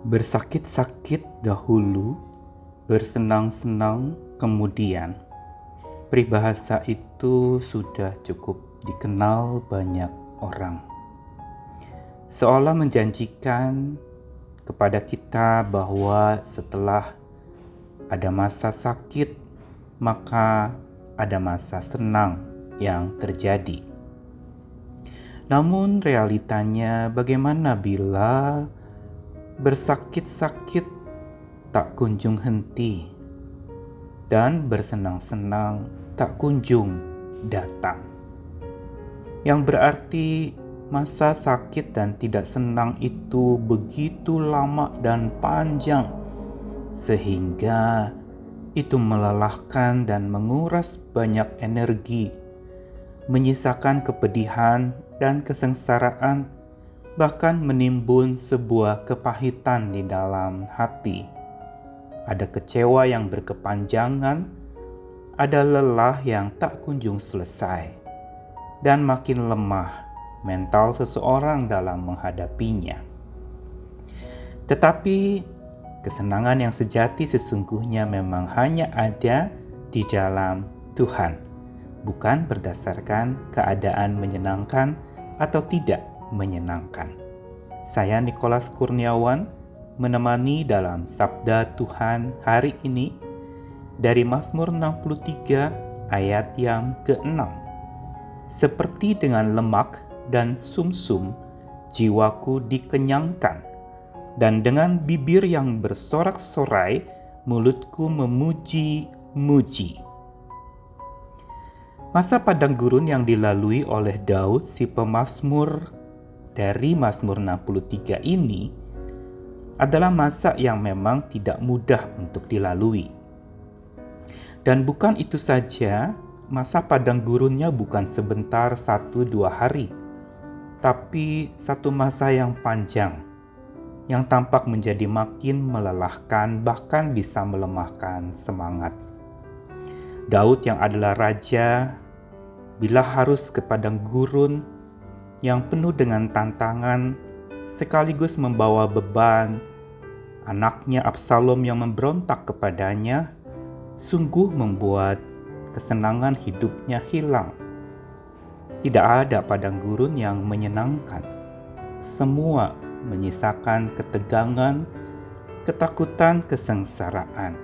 Bersakit-sakit dahulu, bersenang-senang kemudian. Peribahasa itu sudah cukup dikenal banyak orang. Seolah menjanjikan kepada kita bahwa setelah ada masa sakit, maka ada masa senang yang terjadi. Namun realitanya bagaimana bila bersakit-sakit tak kunjung henti dan bersenang-senang tak kunjung datang? Yang berarti masa sakit dan tidak senang itu begitu lama dan panjang sehingga itu melelahkan dan menguras banyak energi, menyisakan kepedihan dan kesengsaraan, bahkan menimbun sebuah kepahitan di dalam hati. Ada kecewa yang berkepanjangan, ada lelah yang tak kunjung selesai, dan makin lemah mental seseorang dalam menghadapinya. Tetapi kesenangan yang sejati sesungguhnya memang hanya ada di dalam Tuhan, bukan berdasarkan keadaan menyenangkan atau tidak menyenangkan. Saya Nikolas Kurniawan menemani dalam Sabda Tuhan hari ini dari Mazmur 63 ayat yang ke-6. Seperti dengan lemak dan sumsum, jiwaku dikenyangkan, dan dengan bibir yang bersorak-sorai, mulutku memuji-muji. Masa padang gurun yang dilalui oleh Daud si pemazmur dari Mazmur 63 ini adalah masa yang memang tidak mudah untuk dilalui. Dan bukan itu saja, masa padang gurunnya bukan sebentar 1-2 hari, tapi satu masa yang panjang, yang tampak menjadi makin melelahkan, bahkan bisa melemahkan semangat. Daud yang adalah raja, bila harus ke padang gurun yang penuh dengan tantangan, sekaligus membawa beban anaknya Absalom yang memberontak kepadanya, sungguh membuat kesenangan hidupnya hilang. Tidak ada padang gurun yang menyenangkan. Semua menyisakan ketegangan, ketakutan, kesengsaraan.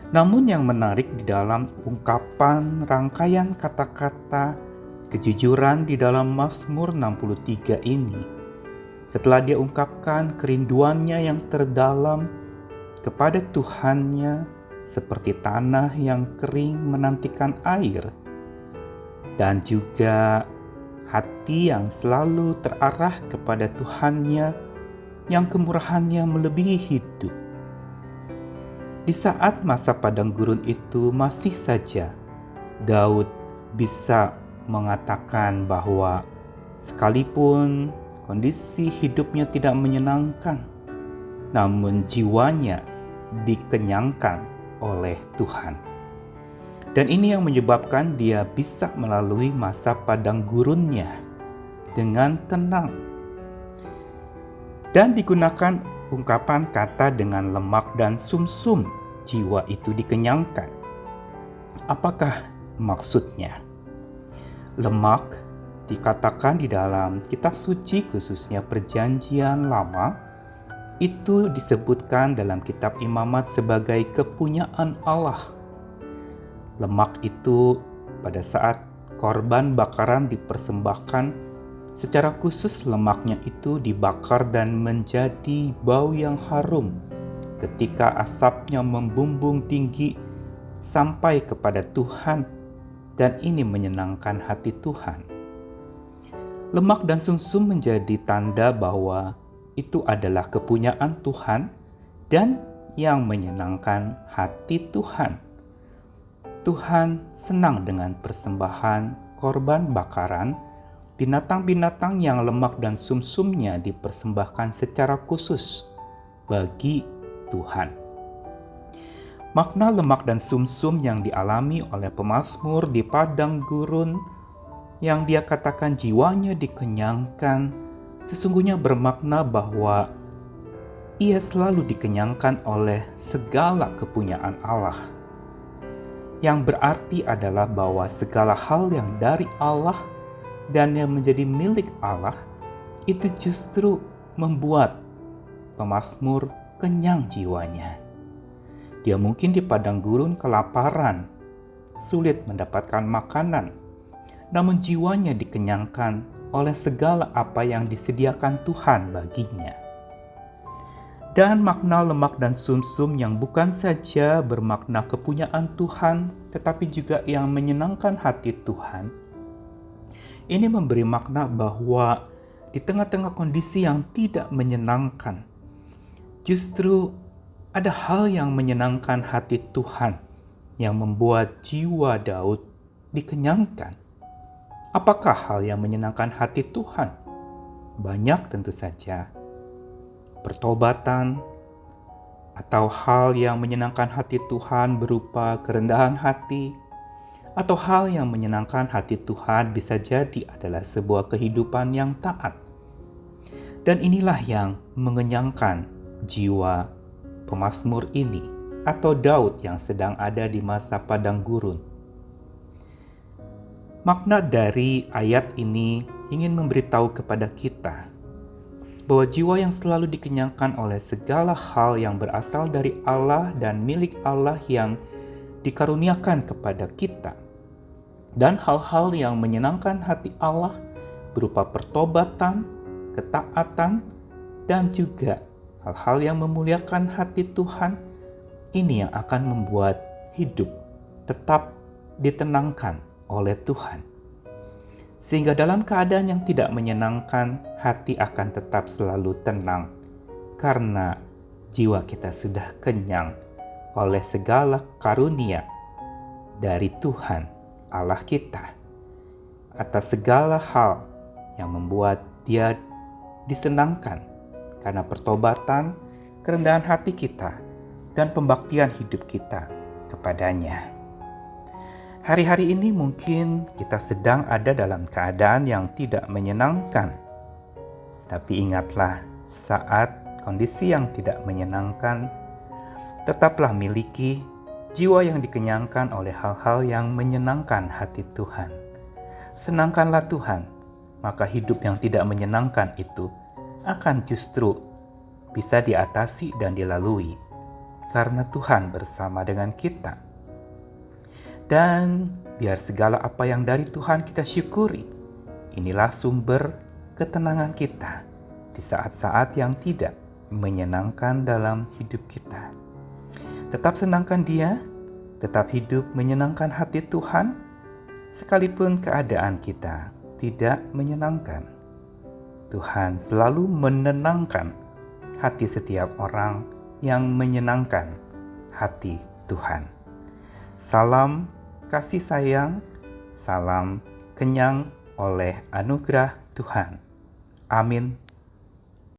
Namun yang menarik di dalam ungkapan rangkaian kata-kata kejujuran di dalam Mazmur 63 ini, setelah dia ungkapkan kerinduannya yang terdalam kepada Tuhannya seperti tanah yang kering menantikan air, dan juga hati yang selalu terarah kepada Tuhannya yang kemurahannya melebihi hidup. Di saat masa padang gurun itu masih saja Daud bisa mengatakan bahwa sekalipun kondisi hidupnya tidak menyenangkan, namun jiwanya dikenyangkan oleh Tuhan. Dan ini yang menyebabkan dia bisa melalui masa padang gurunnya dengan tenang. Dan digunakan ungkapan kata dengan lemak dan sumsum, jiwa itu dikenyangkan. Apakah maksudnya? Lemak dikatakan di dalam kitab suci, khususnya Perjanjian Lama, itu disebutkan dalam kitab Imamat sebagai kepunyaan Allah. Lemak itu pada saat korban bakaran dipersembahkan, secara khusus lemaknya itu dibakar dan menjadi bau yang harum ketika asapnya membumbung tinggi sampai kepada Tuhan, dan ini menyenangkan hati Tuhan. Lemak dan sumsum menjadi tanda bahwa itu adalah kepunyaan Tuhan dan yang menyenangkan hati Tuhan. Tuhan senang dengan persembahan korban bakaran, binatang-binatang yang lemak dan sumsumnya dipersembahkan secara khusus bagi Tuhan. Makna lemak dan sumsum yang dialami oleh pemazmur di padang gurun, yang dia katakan jiwanya dikenyangkan, sesungguhnya bermakna bahwa ia selalu dikenyangkan oleh segala kepunyaan Allah. Yang berarti adalah bahwa segala hal yang dari Allah dan yang menjadi milik Allah itu justru membuat pemazmur kenyang jiwanya. Dia mungkin di padang gurun kelaparan, sulit mendapatkan makanan, namun jiwanya dikenyangkan oleh segala apa yang disediakan Tuhan baginya. Dan makna lemak dan sumsum yang bukan saja bermakna kepunyaan Tuhan, tetapi juga yang menyenangkan hati Tuhan. Ini memberi makna bahwa di tengah-tengah kondisi yang tidak menyenangkan, justru ada hal yang menyenangkan hati Tuhan yang membuat jiwa Daud dikenyangkan. Apakah hal yang menyenangkan hati Tuhan? Banyak tentu saja. Pertobatan, atau hal yang menyenangkan hati Tuhan berupa kerendahan hati, atau hal yang menyenangkan hati Tuhan bisa jadi adalah sebuah kehidupan yang taat. Dan inilah yang mengenyangkan jiwa pemazmur ini, atau Daud yang sedang ada di masa padang gurun. Makna dari ayat ini ingin memberitahu kepada kita bahwa jiwa yang selalu dikenyangkan oleh segala hal yang berasal dari Allah dan milik Allah yang dikaruniakan kepada kita, dan hal-hal yang menyenangkan hati Allah berupa pertobatan, ketaatan, dan juga hal-hal yang memuliakan hati Tuhan, ini yang akan membuat hidup tetap ditenangkan oleh Tuhan. Sehingga dalam keadaan yang tidak menyenangkan, hati akan tetap selalu tenang, karena jiwa kita sudah kenyang oleh segala karunia dari Tuhan Allah kita, atas segala hal yang membuat Dia disenangkan karena pertobatan, kerendahan hati kita, dan pembaktian hidup kita kepadanya. Hari-hari ini mungkin kita sedang ada dalam keadaan yang tidak menyenangkan. Tapi ingatlah, saat kondisi yang tidak menyenangkan, tetaplah miliki jiwa yang dikenyangkan oleh hal-hal yang menyenangkan hati Tuhan. Senangkanlah Tuhan, maka hidup yang tidak menyenangkan itu akan justru bisa diatasi dan dilalui, karena Tuhan bersama dengan kita. Dan biar segala apa yang dari Tuhan kita syukuri. Inilah sumber ketenangan kita di saat-saat yang tidak menyenangkan dalam hidup kita. Tetap senangkan Dia, tetap hidup menyenangkan hati Tuhan, sekalipun keadaan kita tidak menyenangkan. Tuhan selalu menenangkan hati setiap orang yang menyenangkan hati Tuhan. Salam kasih sayang, salam kenyang oleh anugerah Tuhan. Amin.